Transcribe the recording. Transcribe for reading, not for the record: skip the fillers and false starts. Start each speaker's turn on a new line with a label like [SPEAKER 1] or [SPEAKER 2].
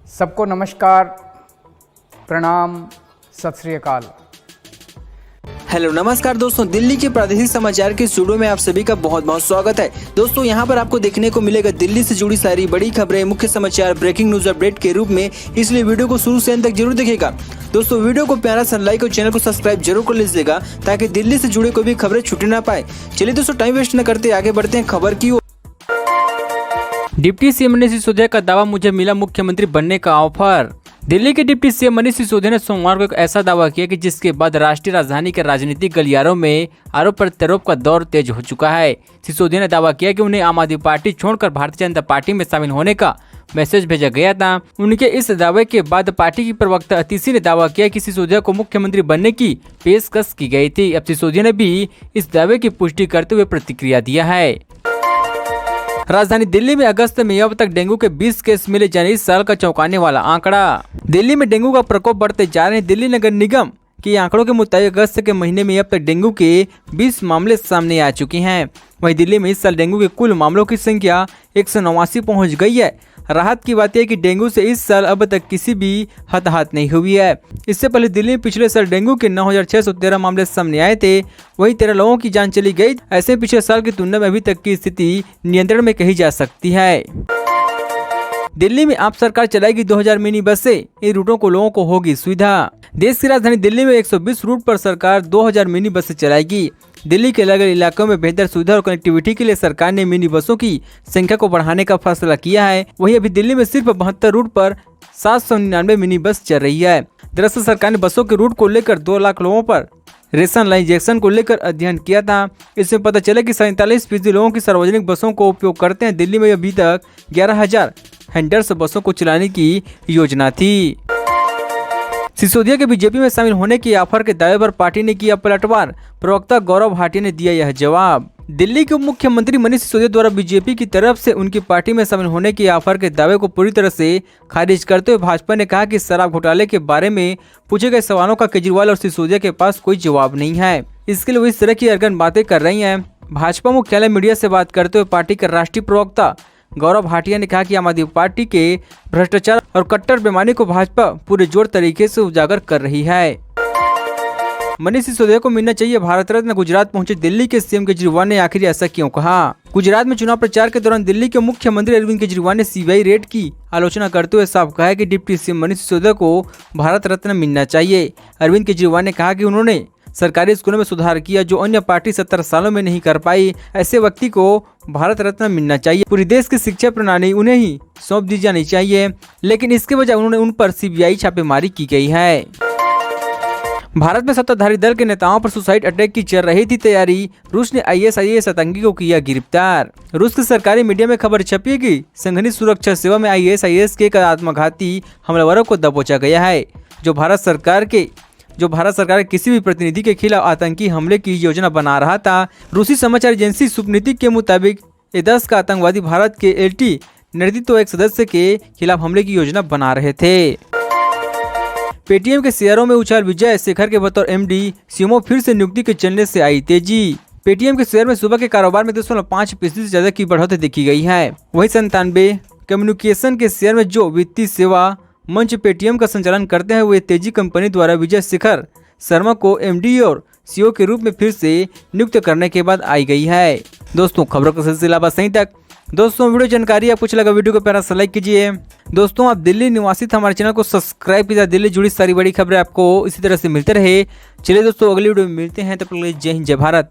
[SPEAKER 1] सबको नमस्कार, प्रणाम, सत श्री अकाल।
[SPEAKER 2] हेलो नमस्कार दोस्तों, दिल्ली के प्रादेशिक समाचार के स्टूडियो में आप सभी का बहुत बहुत स्वागत है। दोस्तों यहाँ पर आपको देखने को मिलेगा दिल्ली से जुड़ी सारी बड़ी खबरें, मुख्य समाचार, ब्रेकिंग न्यूज अपडेट के रूप में, इसलिए वीडियो को शुरू से अंत तक जरूर देखिएगा। दोस्तों वीडियो को प्यारा सा लाइक और चैनल को सब्सक्राइब जरूर कर लीजिएगा ताकि दिल्ली से जुड़े कोई भी खबरें छूटे ना पाए। चलिए दोस्तों टाइम वेस्ट न करते आगे बढ़ते हैं खबर की ओर।
[SPEAKER 3] डिप्टी सीएम मनीष सिसोदिया का दावा, मुझे मिला मुख्यमंत्री बनने का ऑफर। दिल्ली के डिप्टी सीएम मनीष सिसोदिया ने सोमवार को एक ऐसा दावा किया कि जिसके बाद राष्ट्रीय राजधानी के राजनीतिक गलियारों में आरोप प्रत्यारोप का दौर तेज हो चुका है। सिसोदिया ने दावा किया कि उन्हें आम आदमी पार्टी छोड़कर भारतीय जनता पार्टी में शामिल होने का मैसेज भेजा गया था। उनके इस दावे के बाद पार्टी की प्रवक्ता अतिशी ने दावा किया कि सिसोदिया को मुख्यमंत्री बनने की पेशकश की गई थी। अब सिसोदिया ने भी इस दावे की पुष्टि करते हुए प्रतिक्रिया दिया है। राजधानी दिल्ली में अगस्त में अब तक डेंगू के 20 केस मिले, जाने इस साल का चौंकाने वाला आंकड़ा। दिल्ली में डेंगू का प्रकोप बढ़ते जा रहे हैं। दिल्ली नगर निगम के आंकड़ों के मुताबिक अगस्त के महीने में अब तक डेंगू के 20 मामले सामने आ चुके हैं। वहीं दिल्ली में इस साल डेंगू के कुल मामलों की संख्या 189 पहुंच गई है। राहत की बात यह है कि डेंगू से इस साल अब तक किसी भी हताहत नहीं हुई है। इससे पहले दिल्ली में पिछले साल डेंगू के 9,613 मामले सामने आए थे, वहीं 13 लोगों की जान चली गई। ऐसे पिछले साल की तुलना में अभी तक की स्थिति नियंत्रण में कही जा सकती है। दिल्ली में आप सरकार चलाएगी 2000 मिनी बसें, इन रूटों को लोगों को होगी सुविधा। देश की राजधानी दिल्ली में 120 रूट पर सरकार 2000 मिनी बसें चलाएगी। दिल्ली के अलग अलग इलाकों में बेहतर सुविधा और कनेक्टिविटी के लिए सरकार ने मिनी बसों की संख्या को बढ़ाने का फैसला किया है। वहीं अभी दिल्ली में सिर्फ 72 रूट पर 799 मिनी बस चल रही है। दरअसल सरकार ने बसों के रूट को लेकर 2 लाख लोगों पर रेशनलाइजेशन को लेकर अध्ययन किया था। इसमें पता चला कि 47% लोगों की सार्वजनिक बसों को उपयोग करते हैं। दिल्ली में अभी तक 11,000 हैंडल्स बसों को चलाने की योजना थी। सिसोदिया के बीजेपी में शामिल होने की ऑफर के दावे पर पार्टी ने किया पलटवार, प्रवक्ता गौरव भाटिया ने दिया यह जवाब। दिल्ली के उप मुख्यमंत्री मनीष सिसोदिया द्वारा बीजेपी की तरफ से उनकी पार्टी में शामिल होने की ऑफर के दावे को पूरी तरह से खारिज करते हुए भाजपा ने कहा कि शराब घोटाले के बारे में पूछे गए सवालों का केजरीवाल और सिसोदिया के पास कोई जवाब नहीं है, इसके लिए वो इस तरह की अर्गन बातें कर रही हैं। भाजपा मुख्यालय मीडिया से बात करते हुए पार्टी के राष्ट्रीय प्रवक्ता गौरव भाटिया ने कहा कि आम आदमी पार्टी के भ्रष्टाचार और कट्टर बेईमानी को भाजपा पूरे जोर तरीके से उजागर कर रही है। मनीष सिसोदिया को मिलना चाहिए भारत रत्न, गुजरात पहुंचे दिल्ली के सीएम केजरीवाल ने आखिर ऐसा क्यों कहा। गुजरात में चुनाव प्रचार के दौरान दिल्ली के मुख्यमंत्री अरविंद केजरीवाल ने सीबीआई रेड की आलोचना करते हुए साफ कहा है कि डिप्टी सीएम मनीष सिसोदिया को भारत रत्न मिलना चाहिए। अरविंद केजरीवाल ने कहा कि उन्होंने सरकारी स्कूलों में सुधार किया जो अन्य पार्टी 70 सालों में नहीं कर पाई। ऐसे व्यक्ति को भारत रत्न मिलना चाहिए। पूरी देश की शिक्षा प्रणाली उन्हें ही सौंप दी जानी चाहिए, लेकिन इसके बजाय उन्होंने उन पर सीबीआई छापेमारी की गई है। भारत में सत्ताधारी दल के नेताओं पर सुसाइड अटैक की चल रही थी तैयारी। रूस ने ISIS आतंकी को किया गिरफ्तार। रूस के सरकारी मीडिया में खबर छपी है कि संघनित सुरक्षा सेवा में ISIS के आत्मघाती हमलावरों को दबोचा गया है, जो भारत सरकार के किसी भी प्रतिनिधि के खिलाफ आतंकी हमले की योजना बना रहा था। रूसी समाचार एजेंसी स्पुतनिक के मुताबिक ये 10 का आतंकवादी भारत के LT नेतृत्व एक सदस्य के खिलाफ हमले की योजना बना रहे थे। पेटीएम के शेयरों में उछाल, विजय शेखर के बतौर MD सीएमओ फिर से नियुक्ति के चलने से आई तेजी। पेटीएम के शेयर में सुबह के कारोबार में 2.5% से ज्यादा की बढ़ोतरी देखी गई है। वहीं 97 कम्युनिकेशन के शेयर में जो वित्तीय सेवा मंच पेटीएम का संचालन करते हैं, वो तेजी कंपनी द्वारा विजय शेखर शर्मा को MD और CEO के रूप में फिर से नियुक्त करने के बाद आई गई है। दोस्तों खबरों का सिलसिला बस यहीं तक। दोस्तों वीडियो जानकारी आपको अच्छा लगा, वीडियो को प्यारा सा लाइक कीजिए। दोस्तों आप दिल्ली निवासी हमारे चैनल को सब्सक्राइब कीजिए, दिल्ली जुड़ी सारी बड़ी खबरें आपको इसी तरह से मिलते रहे। चलिए दोस्तों अगली वीडियो में मिलते हैं, तब तक के लिए जय हिंद जय भारत।